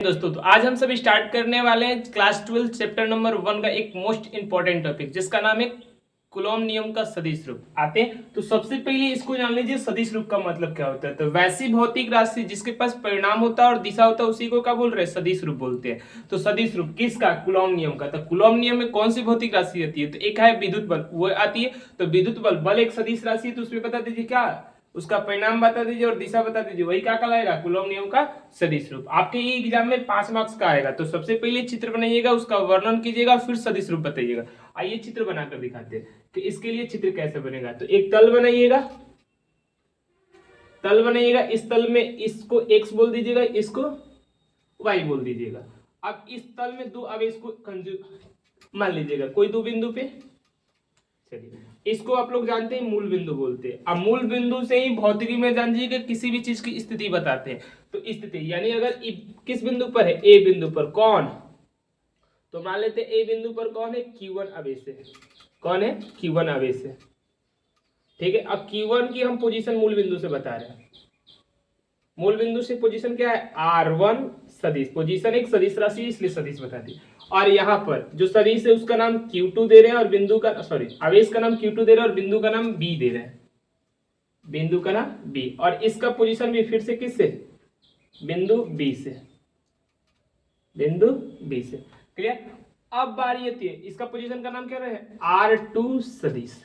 दोस्तों, तो आज हम सब स्टार्ट करने वाले हैं क्लास 12 चैप्टर नंबर 1 का एक मोस्ट इंपॉर्टेंट टॉपिक जिसका नाम है कूलॉम नियम का सदिश रूप। आते हैं तो सबसे पहले इसको जान लीजिए, सदिश रूप का मतलब क्या होता है। तो वैसी भौतिक राशि जिसके पास परिणाम होता है और दिशा होता है उसी को क्या बोल रहे हैं, सदिश रूप बोलते हैं। तो सदिश रूप किसका, कूलॉम नियम का। तो कूलॉम नियम में कौन सी भौतिक राशि आती है, तो एक है विद्युत बल, वो आती है। तो विद्युत बल एक सदिश राशि है, तो उसमें बता दीजिए क्या उसका परिणाम बता दीजिए और दिशा बता दीजिए, वही क्या कहलाएगा, कूलॉम नियम का सदिश रूप। आपके ये एग्जाम में 5 मार्क्स का आएगा। तो सबसे पहले चित्र बनाइएगा, उसका वर्णन कीजिएगा, फिर सदिश रूप बताइएगा। आइए चित्र बनाकर दिखाते हैं कि इसके लिए चित्र कैसे बनेगा। तो एक तल बनाइएगा, इस तल में इसको x बोल दीजिएगा, इसको y बोल दीजिएगा। अब इस तल में दो आवेश को मान लीजिएगा, कोई दो बिंदु पे। चलिए, इसको आप लोग जानते हैं मूल बिंदु बोलते हैं। अब मूल बिंदु से ही भौतिकी में जानिए कि किसी भी चीज की स्थिति बताते हैं। तो स्थिति यानी अगर किस बिंदु पर है, ए बिंदु पर। कौन, तो मान लेते हैं ए बिंदु पर कौन है, Q1 आवेश है। कौन है, Q1 आवेश है। ठीक है, अब Q1 की हम पोजीशन मूल बिंदु से बता रहे हैं। मूल बिंदु से पोजीशन क्या है, R1 सदिश। पोजीशन एक सदिश राशि इसलिए सदिश बता दी। और यहाँ पर जो सदिश है उसका नाम Q2 दे रहे हैं और बिंदु का आवेश का नाम Q2 दे रहे हैं और बिंदु का नाम B दे रहे हैं। बिंदु का नाम B, और इसका पोजीशन भी फिर से किससे, बिंदु B से। बिंदु B से क्लियर। अब बारी आती है, इसका पोजीशन का नाम क्या रहे, R2 सदिश।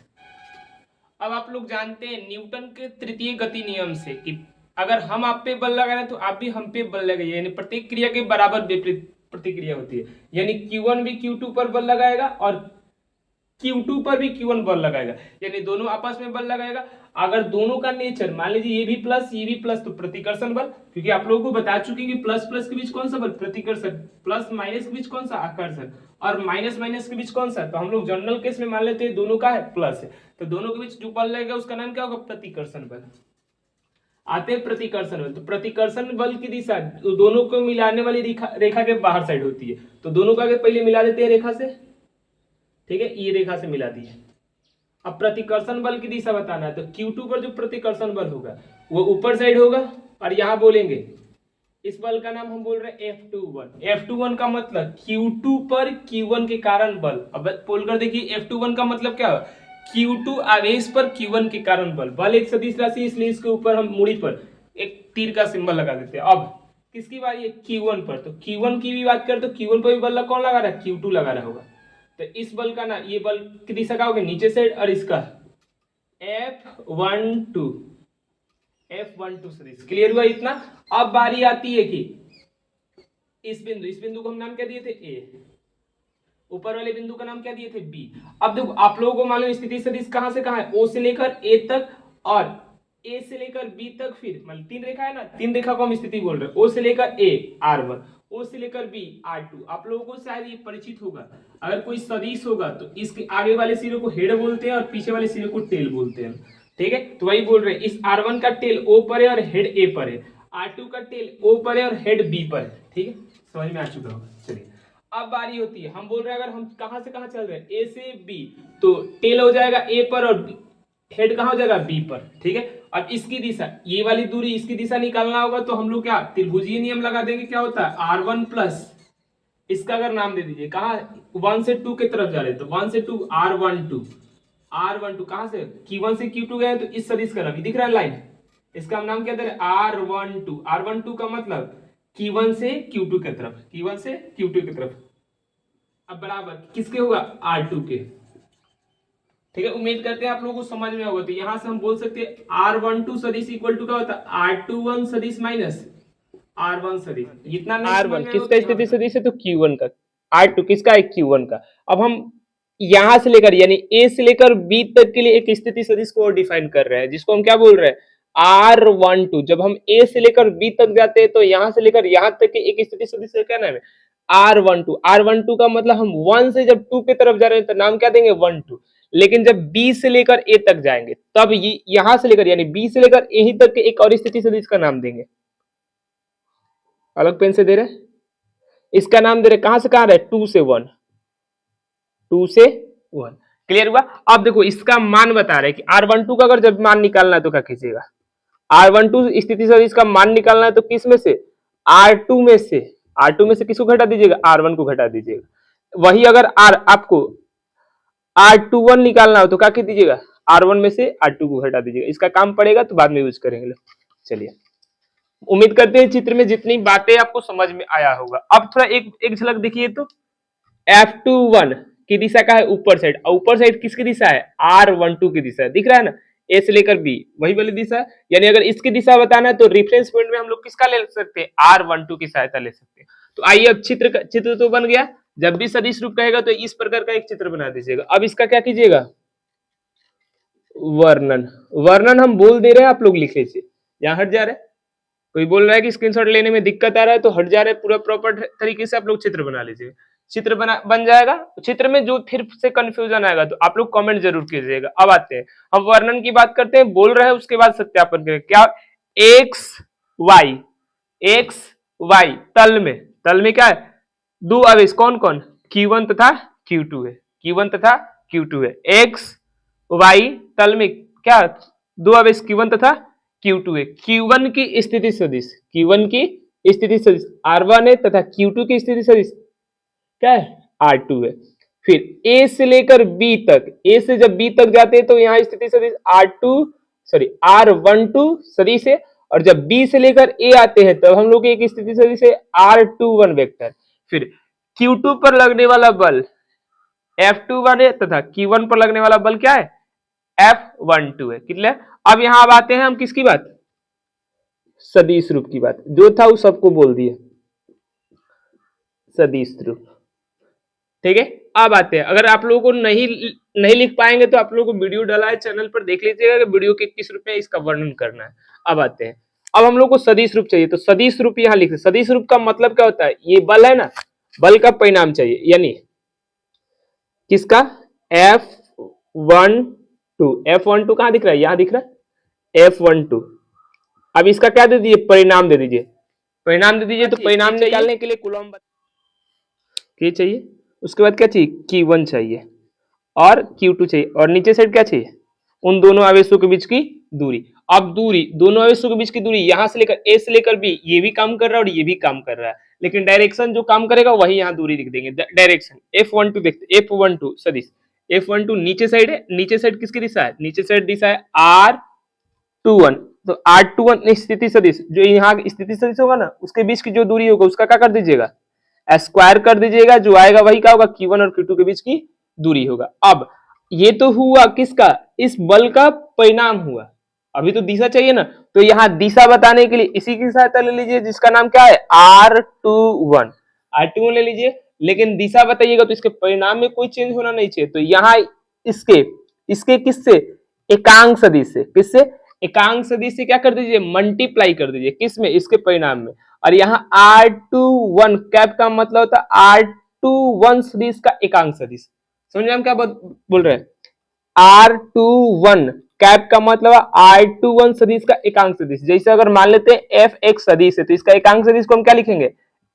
अब आप लोग जानते हैं न्यूटन के तृतीय गति नियम से कि अगर हम आप पे बल लगा रहे हैं तो आप भी हम पे बल लगाइए, यानी प्रत्येक क्रिया के बराबर विपरीत प्रतिक्रिया होती है। यानी Q1 भी Q2 पर बल लगाएगा और Q2 पर भी Q1 बल लगाएगा, यानी दोनों आपस में बल लगाएगा। अगर दोनों का नेचर मान लीजिए ये भी प्लस तो प्रतिकर्षण बल, क्योंकि आप लोगों को बता चुके हैं कि प्लस प्लस के बीच कौन सा बल, प्रतिकर्षण। प्लस माइनस के बीच कौन सा, आकर्षण। और माइनस माइनस के बीच कौन सा, तो हम लोग जनरल केस में मान लेते हैं दोनों का है प्लस है। तो दोनों के बीच जो बल लगेगा उसका नाम क्या होगा, प्रतिकर्षण बल। आते हैं प्रतिकर्षण बल। तो प्रतिकर्षण बल की दिशा दोनों को मिलाने वाली रेखा के बाहर साइड होती है। तो दोनों का पहले मिला देते हैं रेखा से, ठीक है, ये रेखा से मिला दी है। अब प्रतिकर्षण बल की दिशा बताना है। तो Q2 पर जो प्रतिकर्षण बल होगा वो ऊपर साइड होगा, और यहां बोलेंगे इस बल का नाम हम बोल रहे हैं F21। F21 का मतलब Q2 पर Q1 के कारण बल। अब बोलकर देखिए F21 का मतलब क्या है, Q2 आवेश पर Q1 के कारण बल। बल एक सदिश राशि इसलिए इसके ऊपर हम मुड़ी पर एक तीर का सिंबल लगा देते हैं। अब किसकी बारी है, Q1 पर। तो Q1 की भी बात करें तो Q1 पर भी बल कौन लगा रहा है, Q2 लगा रहा होगा। तो इस बल का ना, ये बल की दिशा क्या होगी, नीचे साइड, और इसका F12 सदिश। क्लियर हुआ इतना। अब बारी आती है कि इस बिंदु को हम नाम क्या दिए थे, A। ऊपर वाले बिंदु का नाम क्या दिए थे, B। अब देखो आप लोगों को मालूम स्थिति सदिश कहां से कहां है, O से लेकर A तक और A से लेकर B तक। फिर मतलब 3 रेखा है ना, 3 रेखा को हम स्थिति बोल रहे हैं। O से लेकर A R1, O से लेकर B R2। आप लोगों को शायद ये परिचित होगा, अगर कोई सदिश होगा तो इसके आगे वाले सिरे को हेड बोलते हैं और पीछे वाले सिरे को टेल बोलते हैं। ठीक है, तो वही बोल रहे हैं, इस R1 का टेल O पर है और हेड A पर है। R2 का टेल O पर है और हेड B पर है। ठीक है, समझ में आ चुका होगा। चलिए, अब बारी होती है, हम बोल रहे हैं अगर हम कहां से कहां चल रहे हैं, A से B, तो टेल हो जाएगा A पर और हेड कहां हो जाएगा, B पर। ठीक है, अब इसकी दिशा, ये वाली दूरी, इसकी दिशा निकालना होगा तो हम लोग क्या त्रिभुजीय नियम लगा देंगे। क्या होता है, R1 प्लस इसका अगर नाम दे दीजिए, कहा 1 से 2 की तरफ जा रहे हैं तो 1 से 2 R12 कहां से, Q1 से Q2 गए तो इस सदिश का नाम दिख रहा है लाइन, इसका हम नाम क्या दे रहे हैं, R12 का मतलब Q1 से Q2 की तरफ, Q1 से Q2 की तरफ। अब बराबर किसके होगा, R2 के। ठीक है, उम्मीद करते हैं आप लोगों को समझ में होगा। तो यहां से हम बोल सकते हैं R12 सदिश इक्वल टू क्या होता है, R21 सदिश माइनस R1 सदिश। जितना R1 किसका स्थिति सदिश है, तो Q1 का। R2 किसका है, Q1 का। अब हम यहां से लेकर यानी A से लेकर B तक के लिए एक स्थिति सदिश को और डिफाइन कर रहे हैं, जिसको हम क्या बोल रहे हैं, R12। जब हम A से लेकर B तक जाते हैं तो यहां से लेकर यहां तक के एक स्थिति सदिश का क्या नाम है, R12 का मतलब हम 1 से जब 2 की तरफ जा रहे हैं तो नाम क्या देंगे, 12। लेकिन जब B से लेकर A तक जाएंगे तब यहां से लेकर यानी B से लेकर A ही तक के एक और स्थिति सदिश का नाम देंगे। अलग पेन से दे रहे, इसका नाम दे रहे कहां से कहां रहे, 2 से 1, 2 से 1। क्लियर हुआ। अब देखो इसका मान बता रहे कि R12 का अगर जब मान निकालना है तो क्या कीजिएगा, R12 स्थिति सदिश का मान निकालना है तो किस में से, R2 में से। R2 में से किसको घटा दीजिएगा, R1 को घटा दीजिएगा। वही अगर आपको R21 निकालना हो तो क्या कर दीजिएगा, R1 में से R2 को घटा दीजिएगा। इसका काम पड़ेगा तो बाद में यूज करेंगे। चलिए, उम्मीद करते हैं चित्र में जितनी बातें आपको समझ में आया होगा। अब थोड़ा एक झलक देखिए तो, F21 की दिशा का है ऊपर साइड, और ऊपर साइड किसकी दिशा है, R12 की दिशा है, दिख रहा है ना, ए से लेकर बी वही वाली दिशा है। यानी अगर इसकी दिशा बताना है तो रेफरेंस पॉइंट में हम लोग किसका ले सकते हैं, R12 की सहायता ले सकते हैं। तो आइए अब चित्र तो बन गया। जब भी सदिश रूप कहेगा तो इस प्रकार का एक चित्र बना दीजिएगा। अब इसका क्या कीजिएगा, वर्णन हम बोल दे रहे हैं, आप लोग लिख लीजिए। यहाँ हट जा रहा है, कोई बोल रहा है कि स्क्रीनशॉट लेने में दिक्कत आ रहा है तो हट जा रहा है, पूरा प्रॉपर तरीके से आप लोग चित्र बना लीजिए। चित्र बन जाएगा। चित्र में जो फिर से कंफ्यूजन आएगा तो आप लोग कमेंट जरूर कीजिएगा। अब आते हैं हम वर्णन की बात करते हैं, बोल रहे हैं उसके बाद सत्यापन करें। क्या, एक्स वाई तल में क्या है, दो आवेश कौन कौन, Q1 तथा Q2 है, Q1 तथा Q2 है। एक्स वाई तल में क्या, दो आवेश Q1 तथा Q2 है। Q1 की स्थिति सदिश, Q1 की स्थिति सदिश R1 है तथा Q2 की स्थिति सदिश क्या है, R2 है। फिर A से लेकर B तक, A से जब B तक जाते हैं तो यहाँ स्थिति सदिश R12 सदिश है, और जब B से लेकर A आते हैं तब हम लोग एक स्थिति सदिश है R21 वेक्टर। फिर Q2 पर लगने वाला बल F21 है तथा Q1 पर लगने वाला बल क्या है, F12 है। कितना, अब यहां अब आते हैं हम किसकी बात, सदिश रूप की बात। जो था वो सबको बोल दिया, सदिश रूप। ठीक है, अब आते हैं, अगर आप लोगों को नहीं लिख पाएंगे तो आप लोगों को वीडियो डाला है चैनल पर, देख लीजिएगा कि वीडियो के किस रूप में इसका वर्णन करना है। अब आते हैं, अब हम लोग को सदिश रूप चाहिए तो सदिश रूप यहाँ लिख, सदिश रूप का मतलब क्या होता है, ये बल है ना, बल का परिणाम चाहिए, यानी किसका, F12 कहां दिख रहा है, यहां दिख रहा है F12। अब इसका क्या दे दीजिए, परिणाम दे दीजिए, परिणाम दे दीजिए। तो परिणाम निकालने के लिए कूलम क्या चाहिए, उसके बाद क्या चाहिए, Q1 चाहिए और Q2 चाहिए, और नीचे साइड क्या चाहिए, उन दोनों आवेशों के बीच की दूरी। अब दूरी, दोनों आवेशों के बीच की दूरी यहां से लेकर A से लेकर B, ये भी काम कर रहा है और ये भी काम कर रहा है, लेकिन डायरेक्शन जो काम करेगा वही यहाँ दूरी लिख देंगे। डायरेक्शन F12 देखते, F12 सदिश, F12 नीचे साइड है, नीचे साइड किसकी दिशा है, नीचे साइड दिशा है R21। तो R21 स्थिति सदिश, जो यहाँ स्थिति सदिश होगा ना उसके बीच की जो दूरी होगा उसका क्या कर दीजिएगा, स्क्वायर कर दीजिएगा, जो आएगा वही क्या होगा, Q1 और Q2 के बीच की दूरी होगा। अब ये तो हुआ किसका, इस बल का परिणाम हुआ, अभी तो दिशा चाहिए ना, तो यहाँ दिशा बताने के लिए इसी की सहायता ले लीजिए जिसका नाम क्या है, R21 ले लीजिए। लेकिन दिशा बताइएगा तो इसके परिणाम में कोई चेंज होना नहीं चाहिए, तो यहाँ इसके किससे, एकांक सदिश से, किससे, एकांक सदिश से क्या कर दीजिए, मल्टीप्लाई कर दीजिए, किस में, इसके परिणाम में। और यहाँ R21 कैप का मतलब होता है R21 सदिश का एकांक सदिश। समझ हम क्या बोल रहे हैं, R21 कैप का मतलब R21 सदिश का एकांक सदिश। जैसे अगर मान लेते हैं F एक सदिश है तो इसका एकांक सदिश को हम क्या लिखेंगे,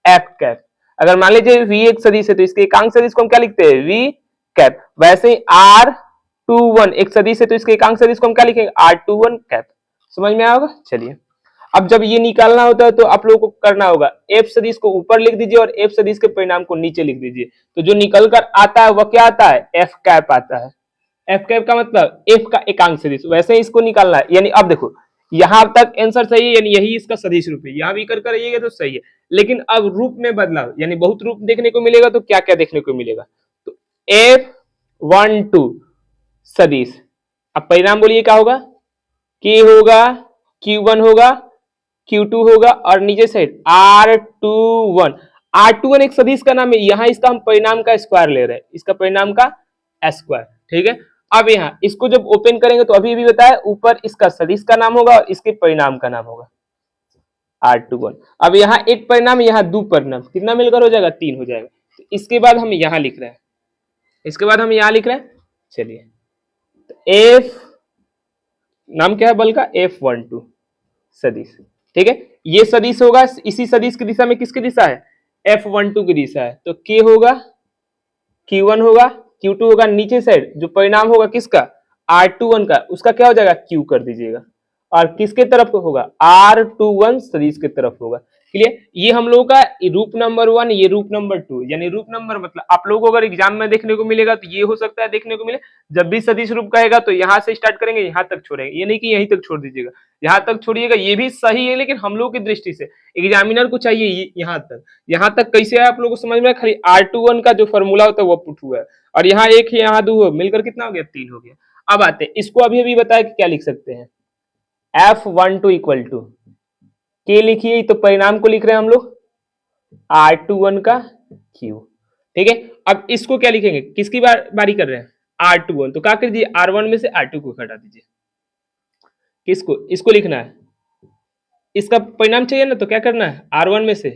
F कैप। अगर मान लीजिए V एक सदिश है तो इसके एकांक सदिश को हम क्या लिखते हैं, V कैप। वैसे ही R21 एक सदिश है तो इसके एकांक सदिश को हम क्या लिखेंगे, R21 कैप। समझ में आया होगा। चलिए, अब जब ये निकालना होता है तो आप लोगों को करना होगा, F सदिश को ऊपर लिख दीजिए और F सदिश के परिणाम को नीचे लिख दीजिए। तो जो निकल कर आता है वह क्या आता है, F कैप आता है। F कैप का मतलब F का एकांक सदिश, वैसे ही इसको निकालना है। यानी अब देखो यहां तक आंसर सही है, यानी यही इसका सदिश रूप है, यहां भी कर रहिएगा तो सही है। लेकिन अब रूप में बदलाव, यानी बहुत रूप देखने को मिलेगा, तो क्या क्या देखने को मिलेगा, तो F12 सदिश, अब परिणाम बोलिए क्या होगा, K होगा, Q1 होगा, Q2 होगा, और नीचे साइड R21 एक सदिश का नाम है, यहां इसका हम परिणाम का स्क्वायर ले रहे हैं, इसका परिणाम का स्क्वायर। ठीक है, अब यहाँ इसको जब ओपन करेंगे तो अभी भी बताया, ऊपर इसका सदिश का नाम होगा और इसके परिणाम का नाम होगा R21। अब यहाँ एक परिणाम, यहाँ दो परिणाम, कितना मिलकर हो जाएगा, 3 हो जाएगा। तो इसके बाद हम यहाँ लिख रहे हैं, इसके बाद हम यहाँ लिख रहे हैं। चलिए, F नाम क्या है बल का, F12 सदिश। ठीक है, ये सदिश होगा, इसी सदिश की दिशा में किसकी दिशा है, F12 की दिशा है। तो K होगा, Q1 होगा, Q2 होगा, नीचे साइड जो परिणाम होगा किसका, R21 का, उसका क्या हो जाएगा, Q कर दीजिएगा। और किसके तरफ होगा, R21 सदिश के तरफ होगा। क्लियर। ये हम लोगों का रूप नंबर 1, ये रूप नंबर 2, यानी रूप नंबर मतलब आप लोगों को अगर एग्जाम में देखने को मिलेगा तो ये हो सकता है देखने को मिले, जब भी सदिश रूप कहेगा तो यहाँ से स्टार्ट करेंगे यहाँ तक छोड़ेंगे, ये नहीं कि यहीं तक छोड़ दीजिएगा, यहाँ तक छोड़िएगा, ये भी सही है लेकिन हम लोग की दृष्टि से एग्जामिनर को चाहिए यहाँ तक कैसे है आप लोगों को समझ में, खाली R21 का जो फॉर्मूला होता है वो पुट हुआ है, और यहाँ एक है यहाँ 2 मिलकर कितना हो गया 3 हो गया। अब आते हैं इसको, अभी अभी बताया कि क्या लिख सकते हैं, F12 इक्वल टू के लिखिए, तो परिणाम को लिख रहे हैं हम लोग R21 का Q, ठीक है। अब इसको क्या लिखेंगे, किसकी बारी कर रहे हैं, R21, तो क्या कर दीजिए R1 में से R2 को घटा दीजिए, किसको, इसको लिखना है, इसका परिणाम चाहिए ना, तो क्या करना है R1 में से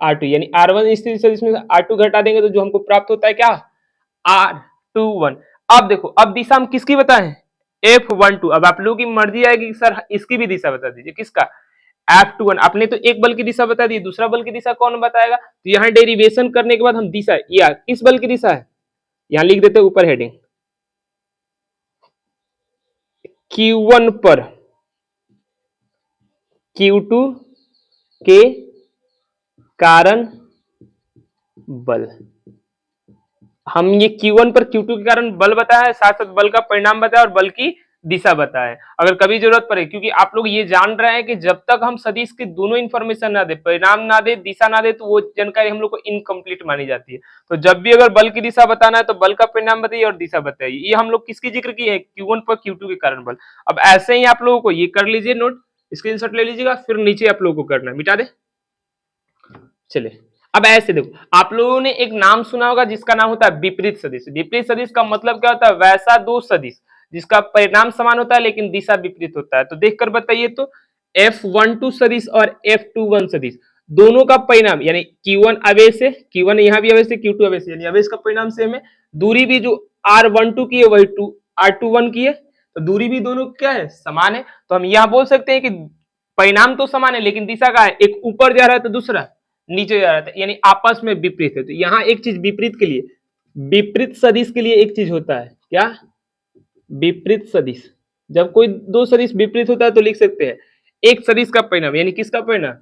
R2, यानी R1 इसमें R2 घटा देंगे तो जो हमको प्राप्त होता है क्या R21। अब देखो, अब दिशा हम किसकी बताएं F12, अब आप लोगों की मर्जी आएगी कि सर इसकी भी दिशा बता दीजिए, किसका F21, आपने तो एक बल की दिशा बता दी, दूसरा बल की दिशा कौन बताएगा, तो यहाँ डेरिवेशन करने के बाद हम दिशा, या किस बल की दिशा है, यहाँ लिख देते ऊपर हेडिंग Q1 पर Q2 के कारण बल, हम ये Q1 पर Q2 के कारण बल बताया है, साथ साथ बल का परिणाम बताया और बल की दिशा बताया, अगर कभी जरूरत पड़े, क्योंकि आप लोग ये जान रहे हैं कि जब तक हम सदिश की दोनों इंफॉर्मेशन ना दे, परिणाम ना दे, दिशा ना दे, तो वो जानकारी हम लोग को इनकम्प्लीट मानी जाती है। तो जब भी अगर बल की दिशा बताना है तो बल का परिणाम बताइए और दिशा बताइए, ये हम लोग किसकी जिक्र की है Q1 पर Q2 के कारण बल। अब ऐसे ही आप लोगों को ये कर लीजिए नोट, स्क्रीनशॉट ले लीजिएगा, फिर नीचे आप लोगों को करना है, मिटा दे, चलिए। अब ऐसे देखो, आप लोगों ने एक नाम सुना होगा जिसका नाम होता है विपरीत सदिश। विपरीत सदिश का मतलब क्या होता है, वैसा दो सदिश जिसका परिणाम समान होता है लेकिन दिशा विपरीत होता है। तो देखकर बताइए, तो F12 सदिश और F21 सदिश दोनों का परिणाम, यानी Q1 आवेश है, Q1 यहाँ भी आवेश है, Q2 आवेश है, यानी आवेश का परिणाम सेम है, दूरी भी जो R12 की है वही R21 की है, तो दूरी भी दोनों क्या है समान है। तो हम यह बोल सकते हैं कि परिणाम तो समान है लेकिन दिशा का है, एक ऊपर जा रहा है तो दूसरा नीचे जा रहा था, यानी आपस में विपरीत है। तो यहाँ एक चीज विपरीत के लिए, विपरीत सदिश के लिए एक चीज होता है क्या, विपरीत सदिश, जब कोई दो सदिश विपरीत होता है तो लिख सकते हैं एक सदिश का परिणाम, यानी किसका परिणाम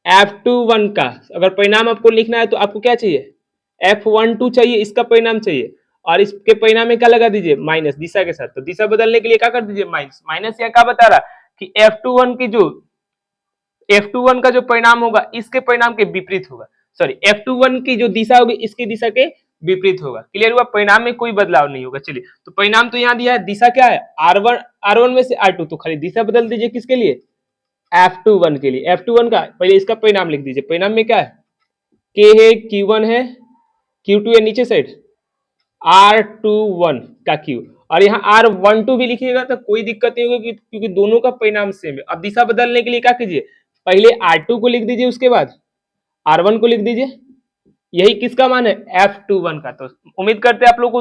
F21 का, अगर परिणाम आपको लिखना है तो आपको क्या चाहिए F12 चाहिए, इसका परिणाम चाहिए, और इसके परिणाम में क्या लगा दीजिए माइनस दिशा के साथ, तो दिशा बदलने के लिए क्या कर दीजिए माइनस, माइनस या क्या बता रहा कि F21 की जो F21 का जो परिणाम होगा इसके परिणाम के विपरीत होगा, सॉरी F21 की जो दिशा होगी इसकी दिशा के विपरीत होगा, क्लियर हुआ, परिणाम में कोई बदलाव नहीं होगा। चलिए, तो परिणाम तो यहाँ दिया है, दिशा क्या है R1 में से R2, तो खाली दिशा बदल दीजिए किसके लिए F21 के लिए, F21 का पहले इसका परिणाम लिख दीजिए, परिणाम में क्या है K है, Q1 है, Q2 है नीचे साइड, R21 का Q, और यहाँ R12 भी लिखिएगा तो कोई दिक्कत नहीं होगी क्योंकि दोनों का परिणाम सेम है। अब दिशा बदलने के लिए क्या कीजिए, पहले R2 को लिख दीजिए, उसके बाद R1 को लिख दीजिए, यही किसका मान है F21 का। तो उम्मीद करते हैं आप लोग को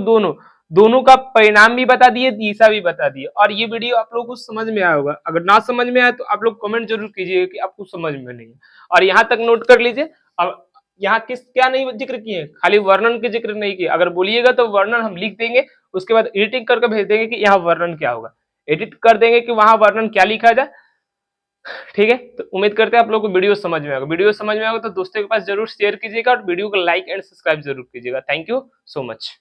दोनों का परिणाम भी बता दिए, दिशा भी बता दिए, और ये वीडियो आप लोगों को समझ में आया होगा, अगर ना समझ में आया तो आप लोग कमेंट जरूर कीजिएगा कि आपको समझ में नहीं है, और यहाँ तक नोट कर लीजिए। अब यहाँ किस क्या नहीं जिक्र किए, खाली वर्णन के जिक्र नहीं किए, अगर बोलिएगा तो वर्णन हम लिख देंगे, उसके बाद एडिटिंग करके भेज देंगे कि यहाँ वर्णन क्या होगा, एडिट कर देंगे कि वहां वर्णन क्या लिखा जाए, ठीक है। तो उम्मीद करते हैं आप लोगों को वीडियो समझ में आएगा, वीडियो समझ में आएगा तो दोस्तों के पास जरूर शेयर कीजिएगा और वीडियो को लाइक एंड सब्सक्राइब जरूर कीजिएगा। Thank you so much.